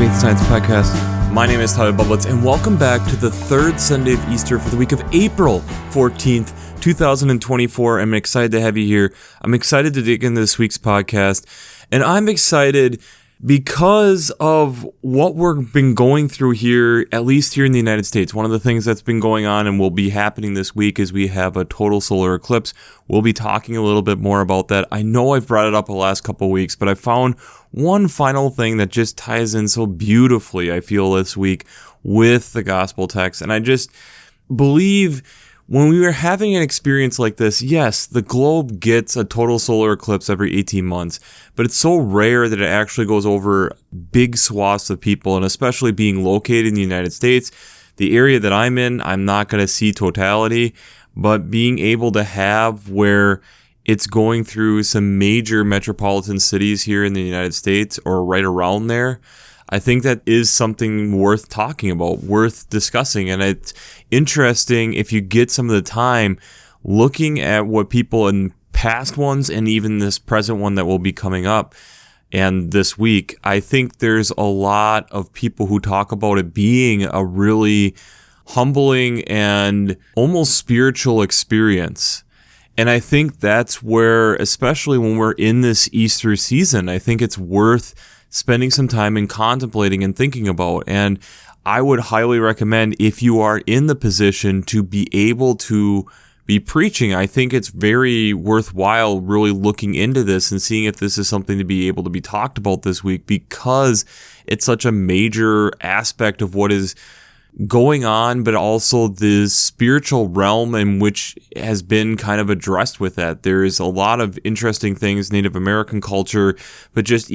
Faith Science Podcast. My name is Tyler Bublitz, and welcome back to the third Sunday of Easter for the week of April 14th, 2024. I'm excited to have you here. I'm excited to dig into this week's podcast, and I'm excited because of what we've been going through here, at least here in the United States. One of the things that's been going on and will be happening this week is we have a total solar eclipse. We'll be talking a little bit more about that. I know I've brought it up the last couple of weeks, but I found one final thing that just ties in so beautifully, I feel, this week with the gospel text. And I just believe when we were having an experience like this, yes, the globe gets a total solar eclipse every 18 months, but it's so rare that it actually goes over big swaths of people, and especially being located in the United States, the area that I'm in, I'm not going to see totality, but being able to have where it's going through some major metropolitan cities here in the United States or right around there, I think that is something worth talking about, worth discussing. And it's interesting if you get some of the time looking at what people in past ones and even this present one that will be coming up and this week. I think there's a lot of people who talk about it being a really humbling and almost spiritual experience. And I think that's where, especially when we're in this Easter season, I think it's worth spending some time and contemplating and thinking about. And I would highly recommend, if you are in the position to be able to be preaching, I think it's very worthwhile really looking into this and seeing if this is something to be able to be talked about this week, because it's such a major aspect of what is going on, but also the spiritual realm in which has been kind of addressed with that. There's a lot of interesting things, Native American culture, but just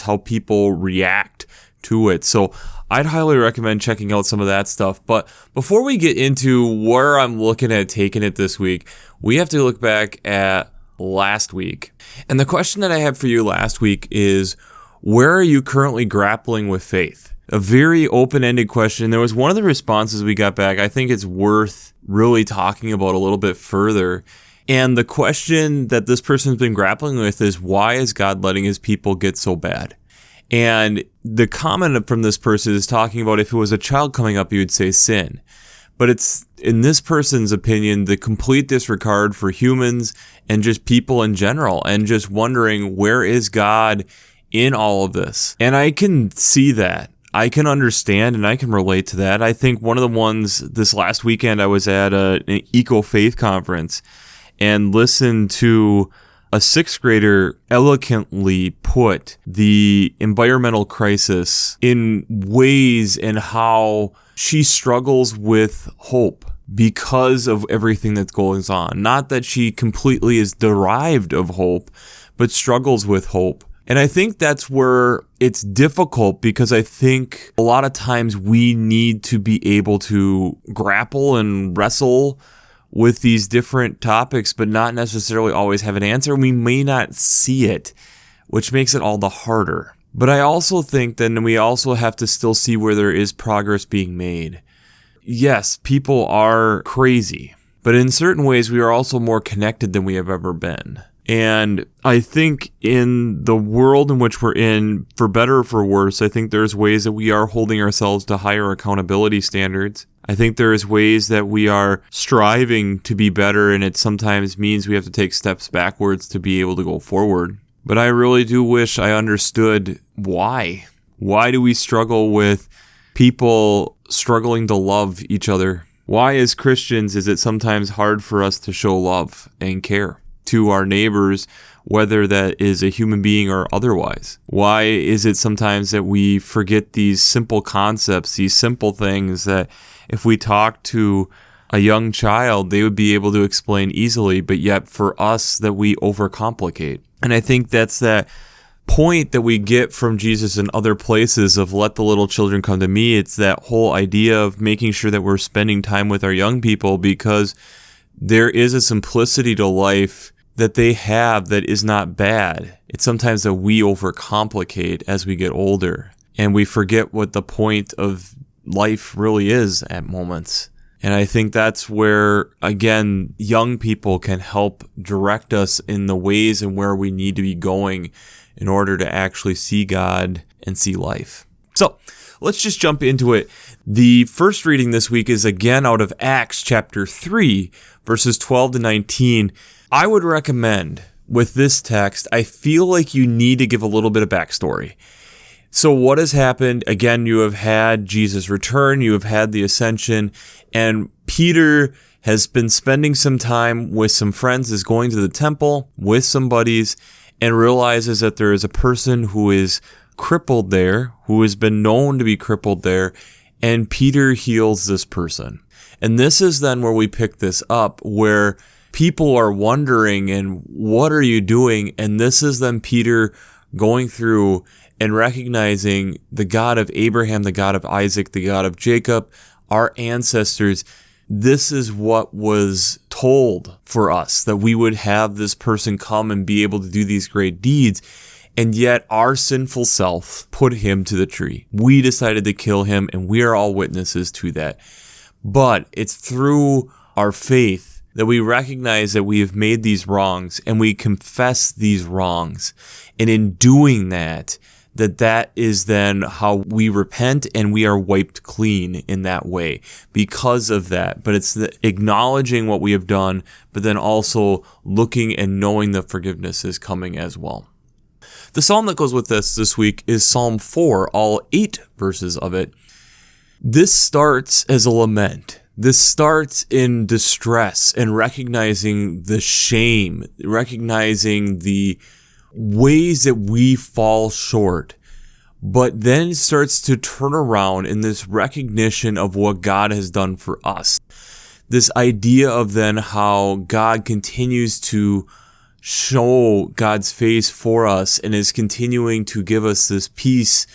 how people react to it. So I'd highly recommend checking out some of that stuff. But before we get into where I'm looking at taking it this week, we have to look back at last week. And the question that I had for you last week is, where are you currently grappling with faith? A very open-ended question. There was one of the responses we got back I think it's worth really talking about a little bit further. And the question that this person's been grappling with is, why is God letting his people get so bad? And the comment from this person is talking about, if it was a child coming up, you would say sin. But it's, in this person's opinion, the complete disregard for humans and just people in general, and just wondering, where is God in all of this? And I can see that. I can understand and I can relate to that. I think one of the ones this last weekend, I was at an eco-faith conference and listened to a sixth grader eloquently put the environmental crisis in ways and how she struggles with hope because of everything that goes on. Not that she completely is derived of hope, but struggles with hope. And I think that's where it's difficult, because I think a lot of times we need to be able to grapple and wrestle with these different topics, but not necessarily always have an answer. We may not see it, which makes it all the harder. But I also think then we also have to still see where there is progress being made. Yes, people are crazy, but in certain ways we are also more connected than we have ever been. And I think in the world in which we're in, for better or for worse, I think there's ways that we are holding ourselves to higher accountability standards. I think there is ways that we are striving to be better, and it sometimes means we have to take steps backwards to be able to go forward. But I really do wish I understood why. Why do we struggle with people struggling to love each other? Why, as Christians, is it sometimes hard for us to show love and care to our neighbors, whether that is a human being or otherwise? Why is it sometimes that we forget these simple concepts, these simple things that if we talk to a young child, they would be able to explain easily, but yet for us that we overcomplicate? And I think that's that point that we get from Jesus in other places of let the little children come to me. It's that whole idea of making sure that we're spending time with our young people, because there is a simplicity to life that they have that is not bad. It's sometimes that we overcomplicate as we get older, and we forget what the point of life really is at moments. And I think that's where, again, young people can help direct us in the ways and where we need to be going in order to actually see God and see life. So let's just jump into it. The first reading this week is again out of Acts chapter 3, verses 12 to 19. I would recommend with this text, I feel like you need to give a little bit of backstory. So what has happened? Again, you have had Jesus return, you have had the ascension, and Peter has been spending some time with some friends, is going to the temple with some buddies, and realizes that there is a person who is crippled there, who has been known to be crippled there, and Peter heals this person. And this is then where we pick this up, where people are wondering, and what are you doing? And this is then Peter going through and recognizing the God of Abraham, the God of Isaac, the God of Jacob, our ancestors. This is what was told for us, that we would have this person come and be able to do these great deeds. And yet our sinful self put him to the tree. We decided to kill him, and we are all witnesses to that. But it's through our faith that we recognize that we have made these wrongs, and we confess these wrongs. And in doing that, that is then how we repent, and we are wiped clean in that way because of that. But it's acknowledging what we have done, but then also looking and knowing that forgiveness is coming as well. The psalm that goes with this week is Psalm 4, all 8 verses of it. This starts as a lament. This starts in distress and recognizing the shame, recognizing the ways that we fall short, but then it starts to turn around in this recognition of what God has done for us. This idea of then how God continues to show God's face for us and is continuing to give us this peace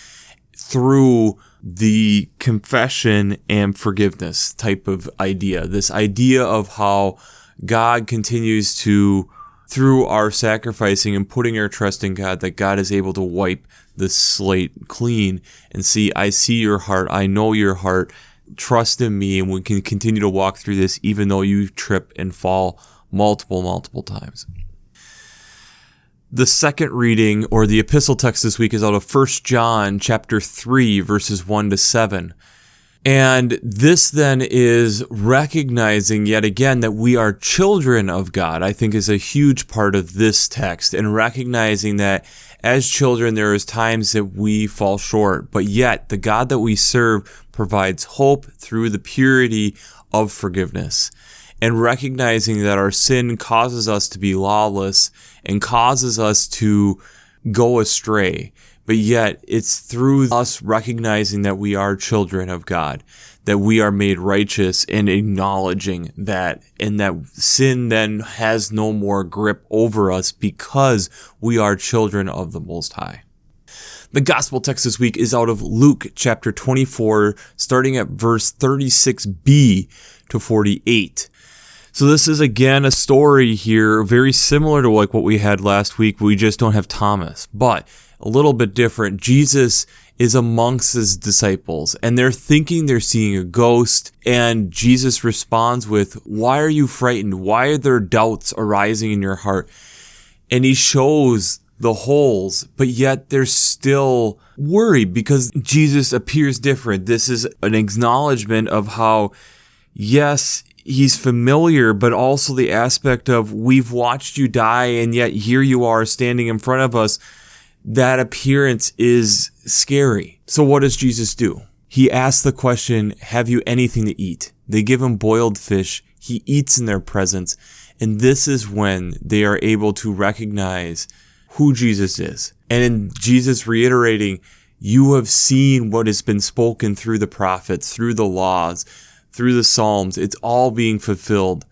through the confession and forgiveness type of idea. This idea of how God continues to, through our sacrificing and putting our trust in God, that God is able to wipe the slate clean and see, I see your heart, I know your heart, trust in me, and we can continue to walk through this even though you trip and fall multiple times. The second reading, or the epistle text this week, is out of 1 John chapter 3, verses 1 to 7. And this then is recognizing yet again that we are children of God, I think is a huge part of this text, and recognizing that as children there is times that we fall short, but yet the God that we serve provides hope through the purity of forgiveness. And recognizing that our sin causes us to be lawless and causes us to go astray. But yet it's through us recognizing that we are children of God, that we are made righteous, and acknowledging that, and that sin then has no more grip over us because we are children of the Most High. The gospel text this week is out of Luke chapter 24, starting at verse 36b to 48. So this is again a story here very similar to like what we had last week. We just don't have Thomas, but a little bit different. Jesus is amongst his disciples, and they're thinking they're seeing a ghost, and Jesus responds with, "Why are you frightened? Why are there doubts arising in your heart?" And he shows the holes, but yet they're still worried because Jesus appears different. This is an acknowledgement of how, yes, he's familiar, but also the aspect of we've watched you die, and yet here you are standing in front of us. That appearance is scary. So what does Jesus do? He asks the question, have you anything to eat? They give him boiled fish. He eats in their presence. And this is when they are able to recognize who Jesus is. And in Jesus reiterating, you have seen what has been spoken through the prophets, through the laws, through the Psalms. It's all being fulfilled.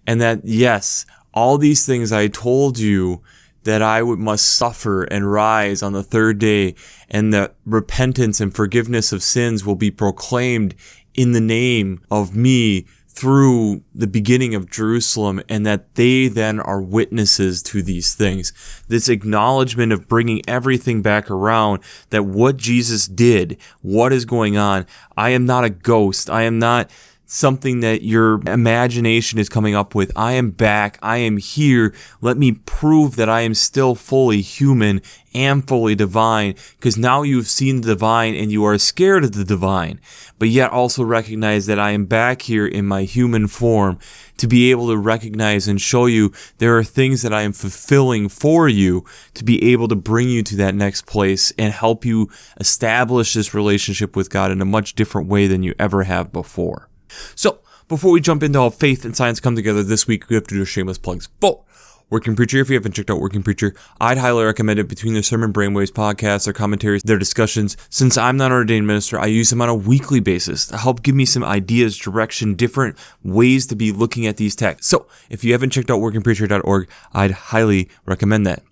And that, yes, all these things I told you that I must suffer and rise on the third day, and that repentance and forgiveness of sins will be proclaimed in the name of me through the beginning of Jerusalem, and that they then are witnesses to these things. This acknowledgement of bringing everything back around, that what Jesus did, what is going on, I am not a ghost. I am not something that your imagination is coming up with. I am back. I am here. Let me prove that I am still fully human and fully divine, because now you've seen the divine and you are scared of the divine, but yet also recognize that I am back here in my human form to be able to recognize and show you there are things that I am fulfilling for you to be able to bring you to that next place and help you establish this relationship with God in a much different way than you ever have before. So, before we jump into how faith and science come together this week, we have to do shameless plugs. Working Preacher. If you haven't checked out Working Preacher, I'd highly recommend it. Between their Sermon Brainwaves podcasts, their commentaries, their discussions. Since I'm not an ordained minister, I use them on a weekly basis to help give me some ideas, direction, different ways to be looking at these texts. So, if you haven't checked out workingpreacher.org, I'd highly recommend that.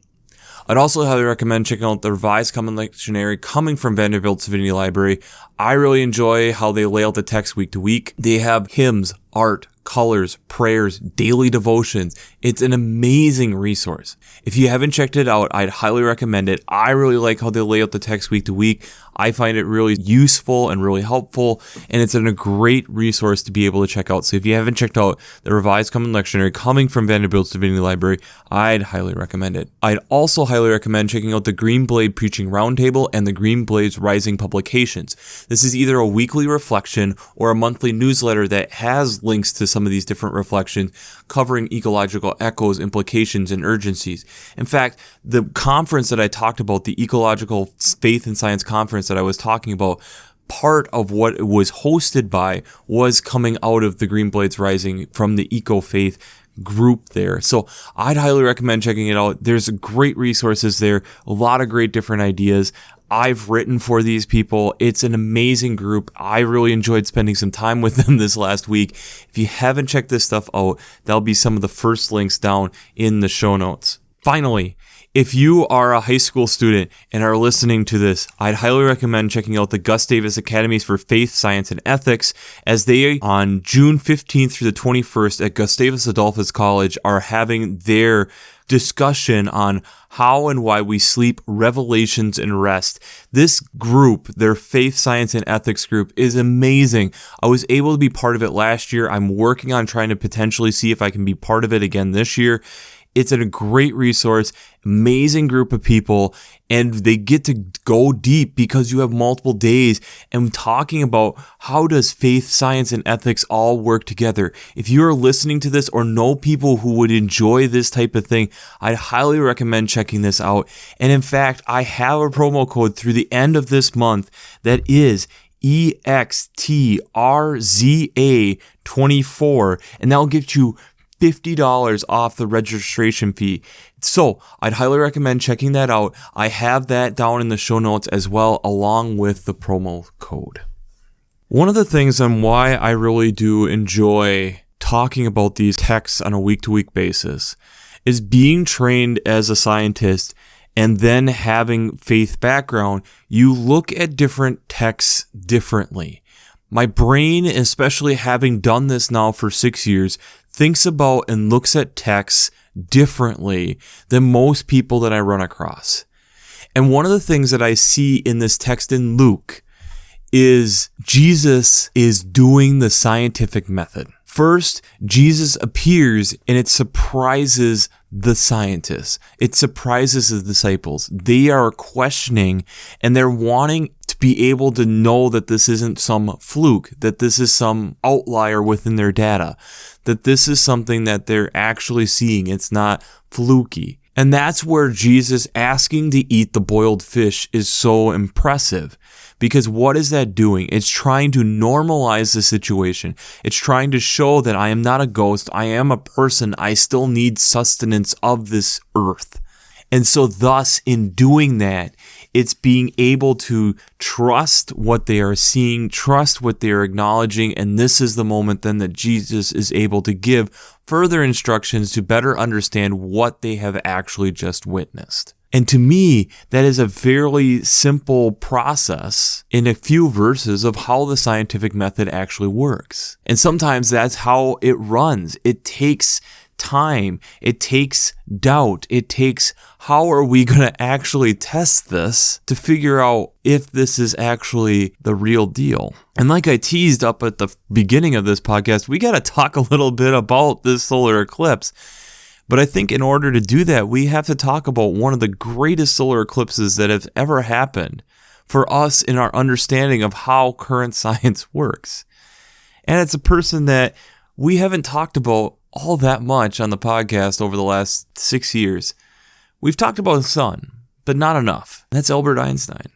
I'd also highly recommend checking out the Revised Common Lectionary coming from Vanderbilt's Divinity Library. I really enjoy how they lay out the text week to week. They have hymns, art, colors, prayers, daily devotions. It's an amazing resource. If you haven't checked it out, I'd highly recommend it. I really like how they lay out the text week to week. I find it really useful and really helpful, and it's a great resource to be able to check out. So if you haven't checked out the Revised Common Lectionary coming from Vanderbilt's Divinity Library, I'd highly recommend it. I'd also highly recommend checking out the Green Blade Preaching Roundtable and the Green Blade's Rising publications. This is either a weekly reflection or a monthly newsletter that has links to some of these different reflections covering ecological echoes, implications, and urgencies. In fact, the conference that I talked about, the Ecological Faith and Science Conference that I was talking about, part of what it was hosted by was coming out of the Green Blades Rising from the Eco Faith group there. So I'd highly recommend checking it out. There's great resources there, a lot of great different ideas. I've written for these people. It's an amazing group. I really enjoyed spending some time with them this last week. If you haven't checked this stuff out, that'll be some of the first links down in the show notes. Finally, if you are a high school student and are listening to this, I'd highly recommend checking out the Gus Davis Academies for Faith, Science, and Ethics, as they, on June 15th through the 21st at Gustavus Adolphus College, are having their discussion on how and why we sleep, revelations, and rest. This group, their Faith, Science, and Ethics group, is amazing. I was able to be part of it last year. I'm working on trying to potentially see if I can be part of it again this year. It's a great resource, amazing group of people, and they get to go deep because you have multiple days and talking about how does faith, science, and ethics all work together. If you are listening to this or know people who would enjoy this type of thing, I'd highly recommend checking this out. And in fact, I have a promo code through the end of this month that is EXTRZA24, and that'll get you $50 off the registration fee. So I'd highly recommend checking that out. I have that down in the show notes as well, along with the promo code. One of the things on why I really do enjoy talking about these texts on a week-to-week basis is being trained as a scientist and then having faith background. You look at different texts differently. My brain, especially having done this now for 6 years, thinks about and looks at texts differently than most people that I run across. And one of the things that I see in this text in Luke is Jesus is doing the scientific method. First, Jesus appears and it surprises the scientists. It surprises the disciples. They are questioning and they're wanting to be able to know that this isn't some fluke, that this is some outlier within their data, that this is something that they're actually seeing. It's not fluky. And that's where Jesus asking to eat the boiled fish is so impressive. Because what is that doing? It's trying to normalize the situation. It's trying to show that I am not a ghost. I am a person. I still need sustenance of this earth. And so thus, in doing that, it's being able to trust what they are seeing, trust what they are acknowledging, and this is the moment then that Jesus is able to give further instructions to better understand what they have actually just witnessed. And to me, that is a fairly simple process in a few verses of how the scientific method actually works. And sometimes that's how it runs. It takes time. It takes doubt. It takes, how are we going to actually test this to figure out if this is actually the real deal? And like I teased up at the beginning of this podcast, we got to talk a little bit about this solar eclipse. But I think in order to do that, we have to talk about one of the greatest solar eclipses that have ever happened for us in our understanding of how current science works. And it's a person that we haven't talked about all that much on the podcast over the last 6 years. We've talked about the sun, but not enough. That's Albert Einstein.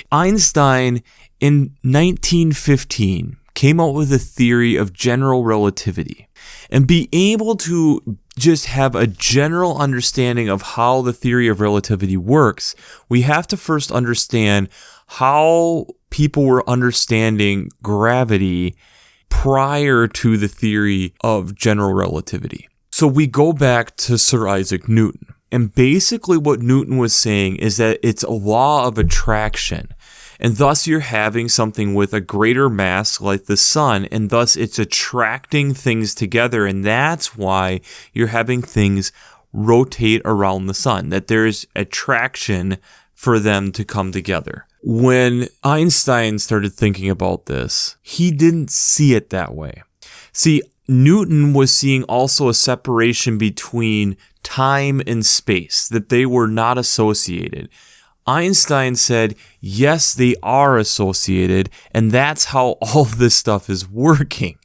Einstein, in 1915, came up with a theory of general relativity. And being able to just have a general understanding of how the theory of relativity works, we have to first understand how people were understanding gravity prior to the theory of general relativity. So we go back to Sir Isaac Newton. And basically what Newton was saying is that it's a law of attraction. And thus you're having something with a greater mass like the sun, and thus it's attracting things together. And that's why you're having things rotate around the sun, that there's attraction for them to come together. When Einstein started thinking about this, he didn't see it that way. See, Newton was seeing also a separation between time and space, that they were not associated. Einstein said, yes, they are associated, and that's how all this stuff is working.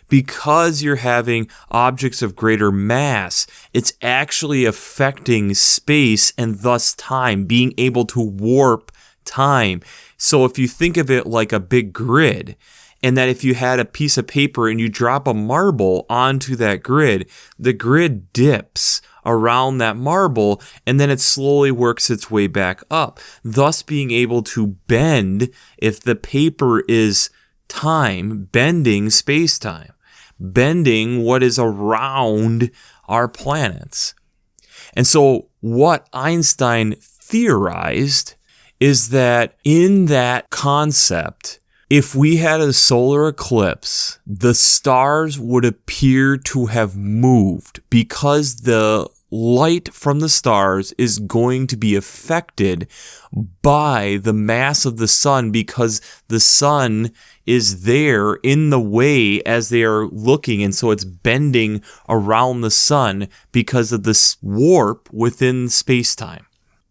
Because you're having objects of greater mass, it's actually affecting space and thus time, being able to warp time. So if you think of it like a big grid, and that if you had a piece of paper and you drop a marble onto that grid, the grid dips around that marble, and then it slowly works its way back up, thus being able to bend, if the paper is time, bending space-time, bending what is around our planets. And so what Einstein theorized is that in that concept, if we had a solar eclipse, the stars would appear to have moved because the light from the stars is going to be affected by the mass of the sun, because the sun is there in the way as they are looking, and so it's bending around the sun because of this warp within space-time.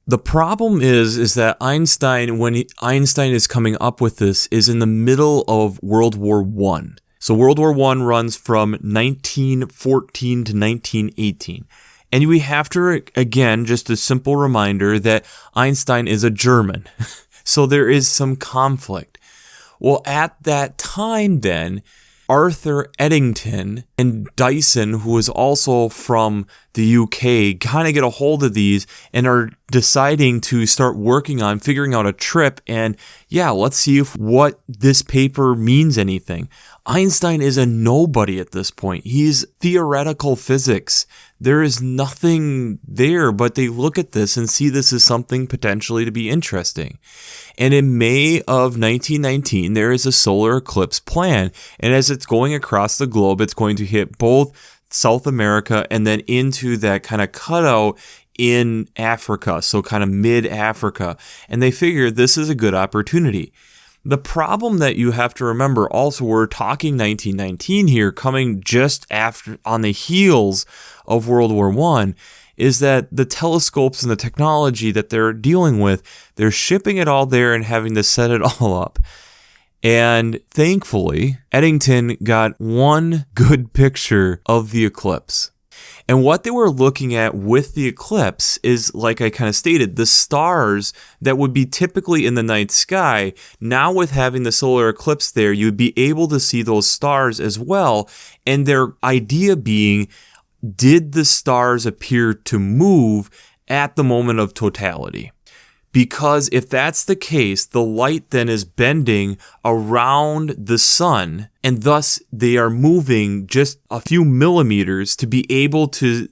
The problem is that Einstein, Einstein is coming up with this, is in the middle of World War I. So World War I runs from 1914 to 1918. And we have to, again, just a simple reminder that Einstein is a German. So there is some conflict. Well, at that time then, Arthur Eddington and Dyson, who is also from the UK, kind of get a hold of these and are deciding to start working on figuring out a trip. And yeah, let's see if what this paper means anything. Einstein is a nobody at this point. He's theoretical physics. There is nothing there, but they look at this and see this as something potentially to be interesting. And in May of 1919, there is a solar eclipse plan. And as it's going across the globe, it's going to hit both South America and then into that kind of cutout in Africa, so kind of mid-Africa. And they figure this is a good opportunity. The problem that you have to remember also, we're talking 1919 here, coming just after, on the heels of World War I, is that the telescopes and the technology that they're dealing with, they're shipping it all there and having to set it all up. And thankfully, Eddington got one good picture of the eclipse. And what they were looking at with the eclipse is, like I kind of stated, the stars that would be typically in the night sky. Now with having the solar eclipse there, you'd be able to see those stars as well. And their idea being, did the stars appear to move at the moment of totality? Because if that's the case, the light then is bending around the sun, and thus they are moving just a few millimeters to be able to,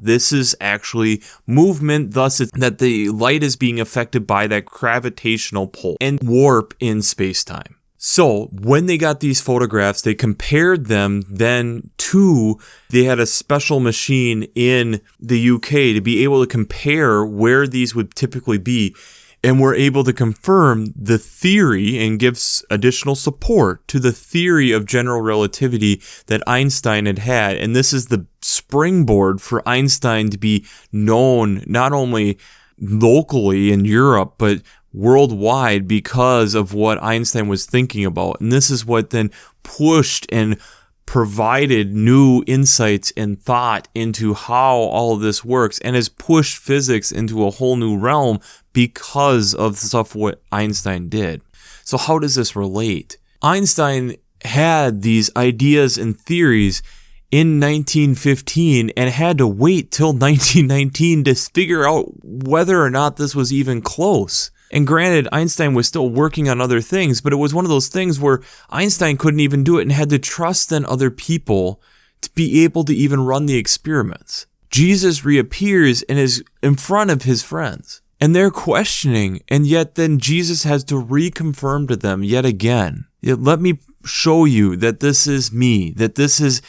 this is actually movement, thus it's that the light is being affected by that gravitational pull and warp in space-time. So when they got these photographs, they compared them then to, they had a special machine in the UK to be able to compare where these would typically be, and were able to confirm the theory and gives additional support to the theory of general relativity that Einstein had. And this is the springboard for Einstein to be known not only locally in Europe, but worldwide because of what Einstein was thinking about. And this is what then pushed and provided new insights and thought into how all of this works, and has pushed physics into a whole new realm because of stuff what Einstein did. So how does this relate? Einstein had these ideas and theories in 1915 and had to wait till 1919 to figure out whether or not this was even close. And granted, Einstein was still working on other things, but it was one of those things where Einstein couldn't even do it and had to trust then other people to be able to even run the experiments. Jesus reappears and is in front of his friends, and they're questioning, and yet then Jesus has to reconfirm to them yet again, let me show you that this is me, that this is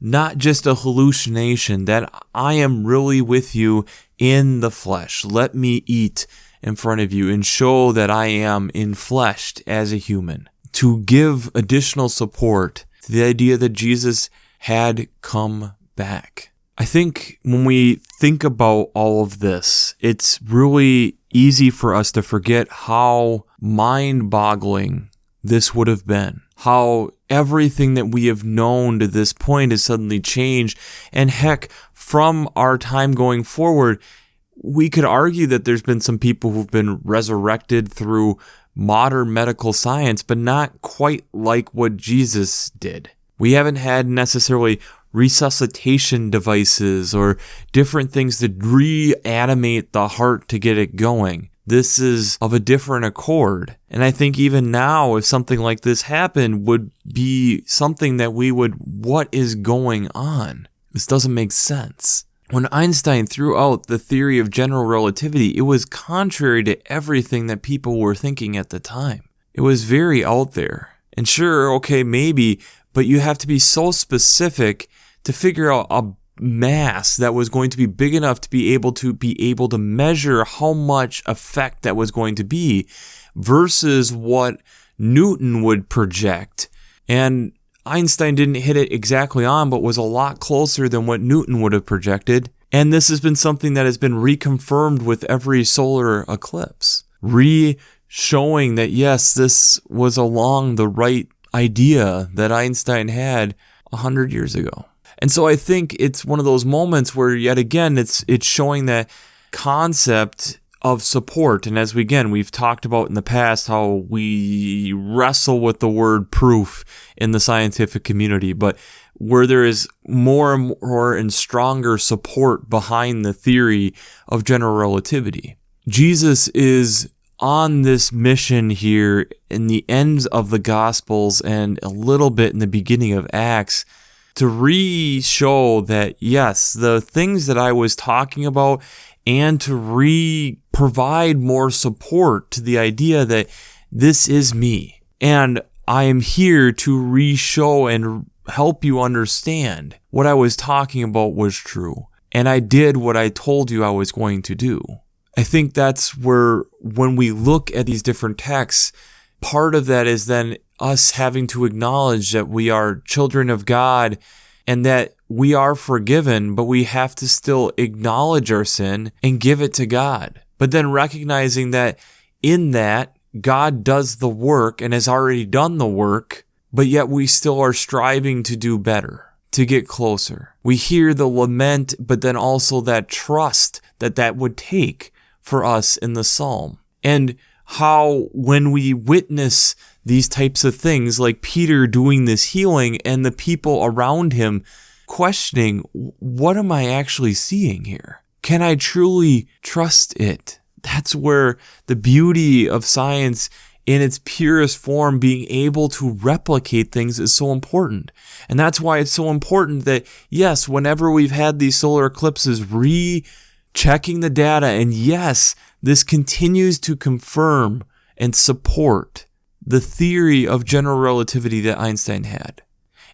not just a hallucination, that I am really with you in the flesh. Let me eat in front of you and show that I am enfleshed as a human, to give additional support to the idea that Jesus had come back. I think when we think about all of this, it's really easy for us to forget how mind-boggling this would have been, how everything that we have known to this point has suddenly changed, and heck, from our time going forward, we could argue that there's been some people who've been resurrected through modern medical science, but not quite like what Jesus did. We haven't had necessarily resuscitation devices or different things to reanimate the heart to get it going. This is of a different accord. And I think even now, if something like this happened, would be something that we would, what is going on? This doesn't make sense. When Einstein threw out the theory of general relativity, it was contrary to everything that people were thinking at the time. It was very out there. And sure, okay, maybe, but you have to be so specific to figure out a mass that was going to be big enough to be able to measure how much effect that was going to be versus what Newton would project. And Einstein didn't hit it exactly on, but was a lot closer than what Newton would have projected. And this has been something that has been reconfirmed with every solar eclipse, showing that yes, this was along the right idea that Einstein had 100 years ago. And so I think it's one of those moments where yet again, it's showing that concept of support. And as we've talked about in the past how we wrestle with the word proof in the scientific community, but where there is more and more and stronger support behind the theory of general relativity. Jesus is on this mission here in the ends of the Gospels and a little bit in the beginning of Acts to re-show that, yes, the things that I was talking about, and to provide more support to the idea that this is me. And I am here to re-show and help you understand what I was talking about was true. And I did what I told you I was going to do. I think that's where, when we look at these different texts, part of that is then us having to acknowledge that we are children of God and that we are forgiven, but we have to still acknowledge our sin and give it to God. But then recognizing that in that, God does the work and has already done the work, but yet we still are striving to do better, to get closer. We hear the lament, but then also that trust that would take for us in the psalm. And how when we witness these types of things, like Peter doing this healing and the people around him questioning, what am I actually seeing here? Can I truly trust it? That's where the beauty of science in its purest form, being able to replicate things, is so important. And that's why it's so important that, yes, whenever we've had these solar eclipses, checking the data, and yes, this continues to confirm and support the theory of general relativity that Einstein had.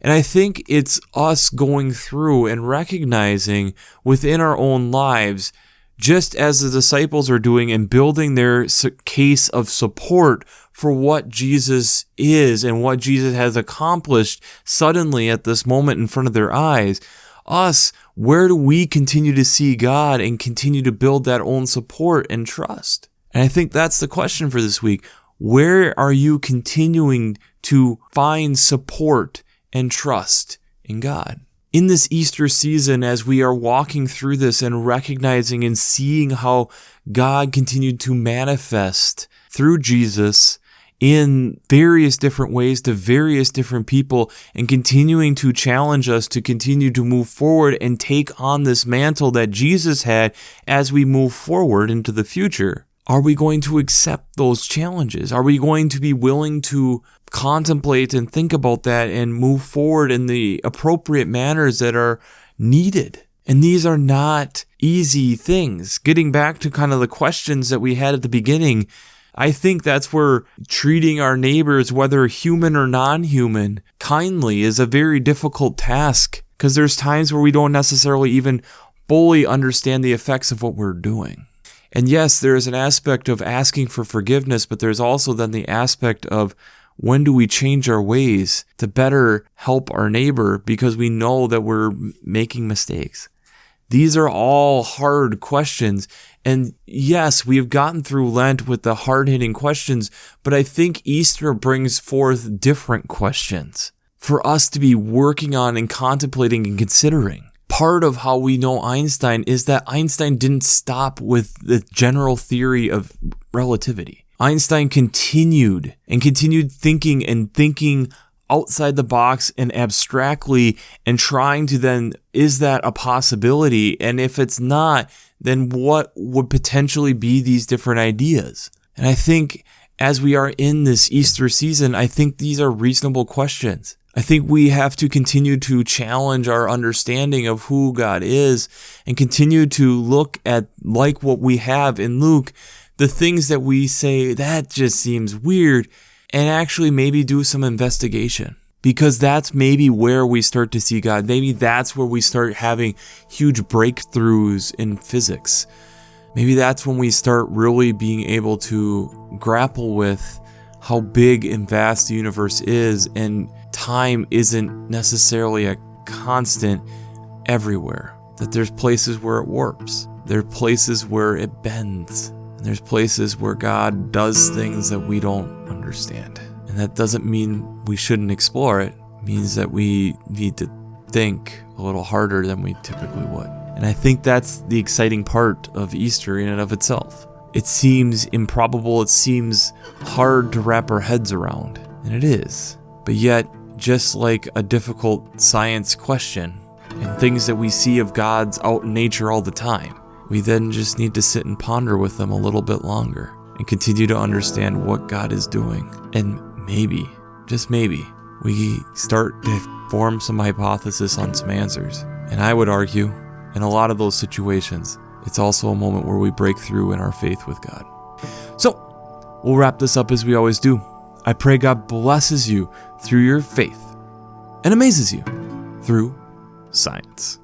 And I think it's us going through and recognizing within our own lives, just as the disciples are doing and building their case of support for what Jesus is and what Jesus has accomplished suddenly at this moment in front of their eyes. Us, where do we continue to see God and continue to build that own support and trust? And I think that's the question for this week. Where are you continuing to find support and trust in God? In this Easter season, as we are walking through this and recognizing and seeing how God continued to manifest through Jesus in various different ways to various different people and continuing to challenge us to continue to move forward and take on this mantle that Jesus had as we move forward into the future. Are we going to accept those challenges? Are we going to be willing to contemplate and think about that and move forward in the appropriate manners that are needed? And these are not easy things. Getting back to kind of the questions that we had at the beginning, I think that's where treating our neighbors, whether human or non-human, kindly is a very difficult task, because there's times where we don't necessarily even fully understand the effects of what we're doing. And yes, there is an aspect of asking for forgiveness, but there's also then the aspect of when do we change our ways to better help our neighbor because we know that we're making mistakes. These are all hard questions. And yes, we have gotten through Lent with the hard-hitting questions, but I think Easter brings forth different questions for us to be working on and contemplating and considering. Part of how we know Einstein is that Einstein didn't stop with the general theory of relativity. Einstein continued thinking outside the box and abstractly and trying to then, is that a possibility? And if it's not, then what would potentially be these different ideas? And I think as we are in this Easter season, I think these are reasonable questions. I think we have to continue to challenge our understanding of who God is and continue to look at, like what we have in Luke, the things that we say, that just seems weird, and actually maybe do some investigation. Because that's maybe where we start to see God. Maybe that's where we start having huge breakthroughs in physics. Maybe that's when we start really being able to grapple with how big and vast the universe is, and time isn't necessarily a constant everywhere. That there's places where it warps. There are places where it bends. And there's places where God does things that we don't understand. And that doesn't mean we shouldn't explore it. It means that we need to think a little harder than we typically would. And I think that's the exciting part of Easter in and of itself. It seems improbable, it seems hard to wrap our heads around, and it is. But yet, just like a difficult science question, and things that we see of God's out in nature all the time, we then just need to sit and ponder with them a little bit longer, and continue to understand what God is doing. And maybe, just maybe, we start to form some hypothesis on some answers. And I would argue, in a lot of those situations, it's also a moment where we break through in our faith with God. So, we'll wrap this up as we always do. I pray God blesses you through your faith and amazes you through science.